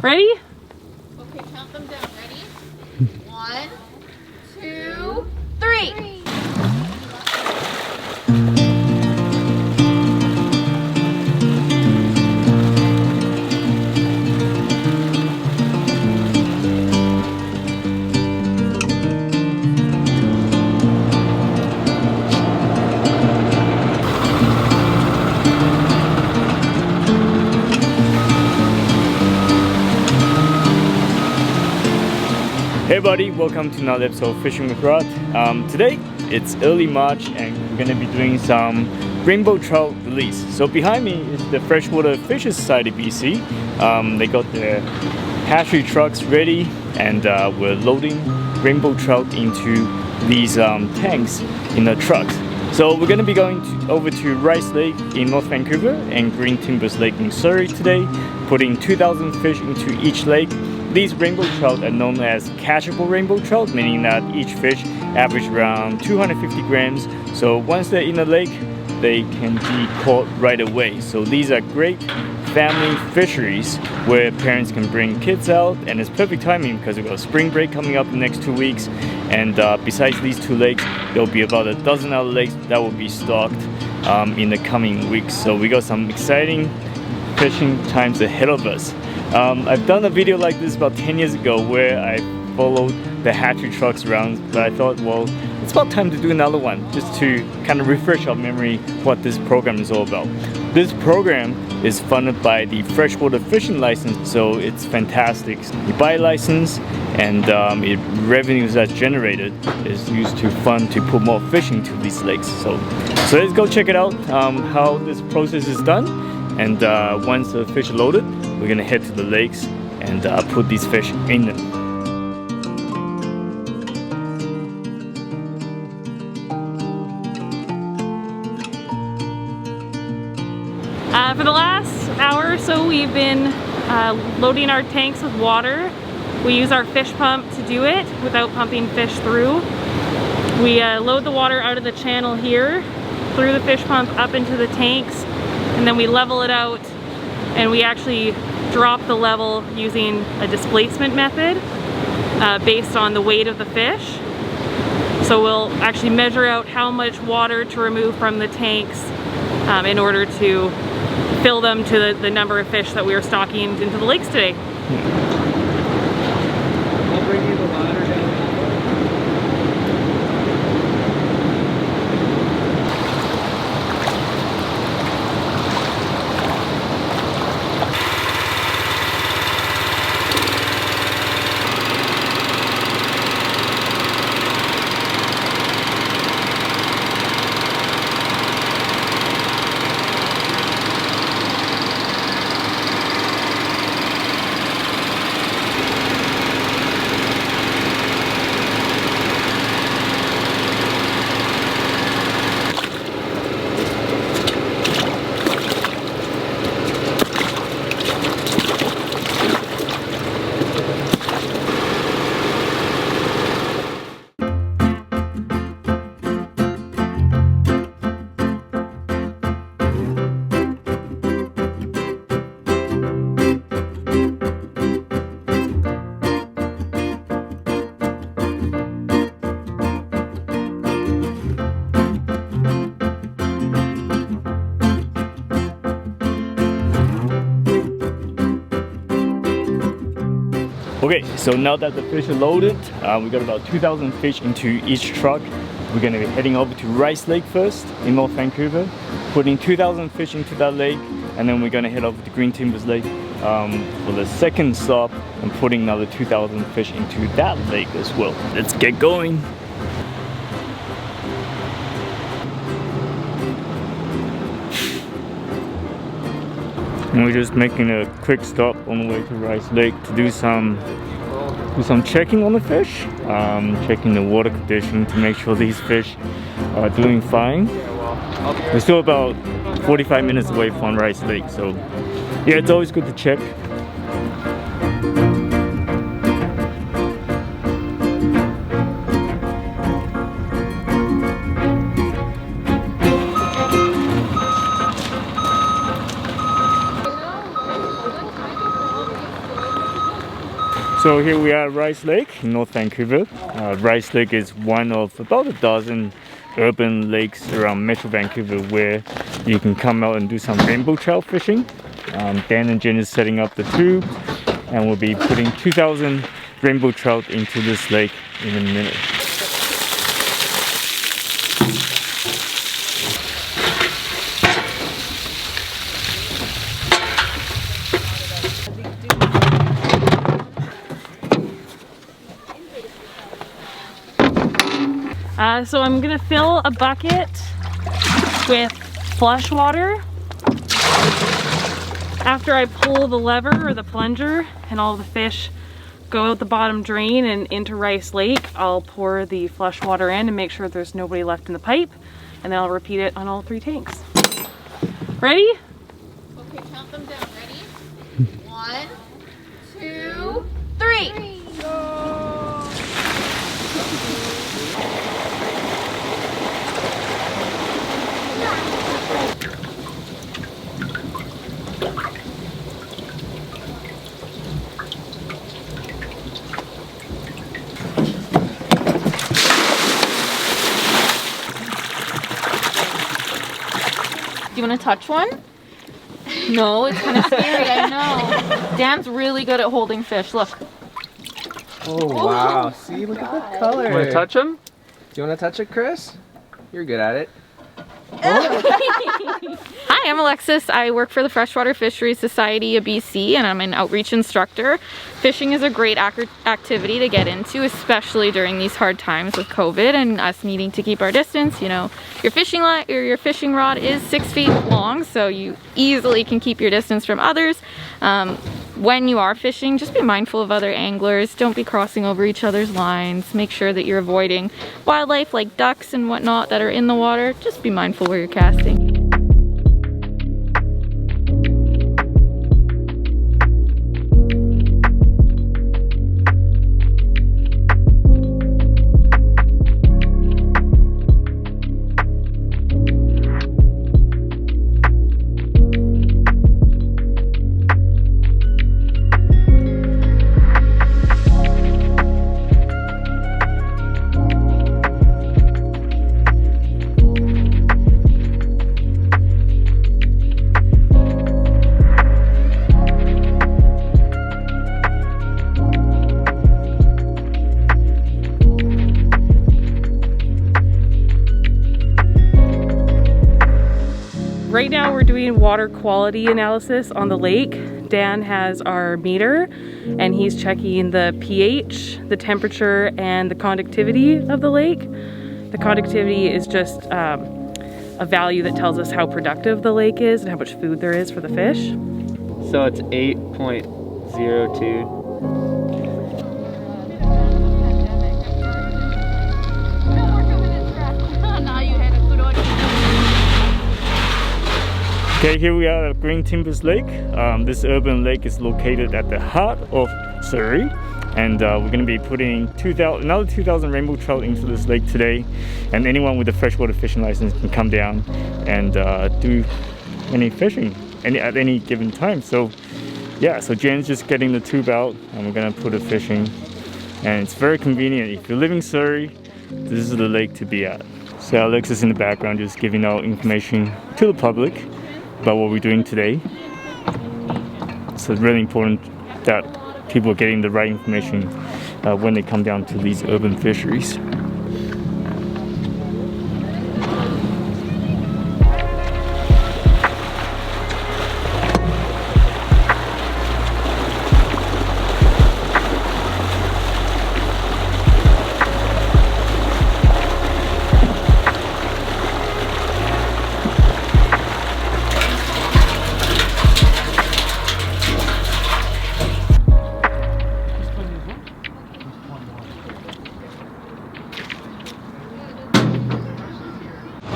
Ready? Okay, count them down. Ready? 1, 2, 3. Hey everybody, welcome to another episode of Fishing with Rod. Today it's early March and we're going to be doing some rainbow trout release. So behind me is the Freshwater Fisher Society BC. They got their hatchery trucks ready and we're loading rainbow trout into these tanks in the trucks. So we're going to be going over to Rice Lake in North Vancouver and Green Timbers Lake in Surrey today, putting 2,000 fish into each lake. These rainbow trout are known as catchable rainbow trout, meaning that each fish average around 250 grams. So once they're in the lake, they can be caught right away. So these are great family fisheries where parents can bring kids out, and it's perfect timing because we've got spring break coming up in the next 2 weeks. And besides these two lakes, there'll be about a dozen other lakes that will be stocked in the coming weeks. So we got some exciting fishing times ahead of us. I've done a video like this about 10 years ago where I followed the hatchery trucks around, but I thought, well, it's about time to do another one just to kind of refresh our memory what this program is all about. This program is funded by the freshwater fishing license, so it's fantastic. You buy a license and revenues that's generated is used to fund to put more fishing to these lakes. So let's go check it out, how this process is done. And once the fish are loaded, we're gonna head to the lakes and put these fish in them. For the last hour or so, we've been loading our tanks with water. We use our fish pump to do it without pumping fish through. We load the water out of the channel here, through the fish pump up into the tanks, and then we level it out, and we actually drop the level using a displacement method based on the weight of the fish. So we'll actually measure out how much water to remove from the tanks in order to fill them to the number of fish that we are stocking into the lakes today. I'll bring you the ladder down. Okay, so now that the fish are loaded, we got about 2,000 fish into each truck. We're going to be heading over to Rice Lake first in North Vancouver, putting 2,000 fish into that lake, and then we're going to head over to Green Timbers Lake for the second stop and putting another 2,000 fish into that lake as well. Let's get going. And we're just making a quick stop on the way to Rice Lake to do some checking on the fish, checking the water condition to make sure these fish are doing fine. We're still about 45 minutes away from Rice Lake, so yeah, it's always good to check. So here we are at Rice Lake in North Vancouver. Rice Lake is one of about a dozen urban lakes around Metro Vancouver where you can come out and do some rainbow trout fishing. Dan and Jen is setting up the tube and we'll be putting 2,000 rainbow trout into this lake in a minute. So I'm gonna fill a bucket with flush water. After I pull the lever or the plunger and all the fish go out the bottom drain and into Rice Lake, I'll pour the flush water in and make sure there's nobody left in the pipe, and then I'll repeat it on all 3 tanks. Ready? Okay, count them down. Ready? 1, 2, 3. Do you want to touch one? No, it's kind of scary, I know. Dan's really good at holding fish, look. Oh wow, see, look at the color. Want to touch them? Do you want to touch it, Chris? You're good at it. Hi, I'm Alexis. I work for the Freshwater Fisheries Society of BC and I'm an outreach instructor. Fishing is a great activity to get into, especially during these hard times with COVID and us needing to keep our distance. You know, your fishing line or your fishing rod is 6 feet long, so you easily can keep your distance from others. When you are fishing, just be mindful of other anglers. Don't be crossing over each other's lines. Make sure that you're avoiding wildlife like ducks and whatnot that are in the water. Just be mindful where you're casting. Right now we're doing water quality analysis on the lake. Dan has our meter and he's checking the pH, the temperature, and the conductivity of the lake. The conductivity is just a value that tells us how productive the lake is and how much food there is for the fish. So it's 8.02. Okay, here we are at Green Timbers Lake. This urban lake is located at the heart of Surrey, and we're going to be putting another 2,000 rainbow trout into this lake today. And anyone with a freshwater fishing license can come down and do any fishing at any given time. So yeah, so Jen's just getting the tube out, and we're going to put it fishing. And it's very convenient. If you're living in Surrey, this is the lake to be at. So Alex is in the background just giving out information to the public about what we're doing today. So it's really important that people are getting the right information when they come down to these urban fisheries.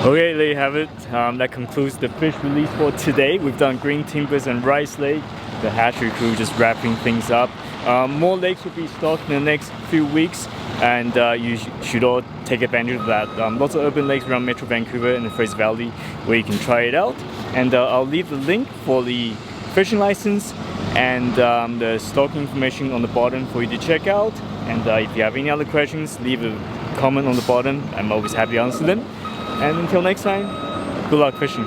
Okay, there you have it. That concludes the fish release for today. We've done Green Timbers and Rice Lake. The hatchery crew just wrapping things up. More lakes will be stocked in the next few weeks, and you should all take advantage of that. Lots of urban lakes around Metro Vancouver and the Fraser Valley where you can try it out. And I'll leave the link for the fishing license and the stock information on the bottom for you to check out. And if you have any other questions, leave a comment on the bottom. I'm always happy to answer them. And until next time, good luck fishing.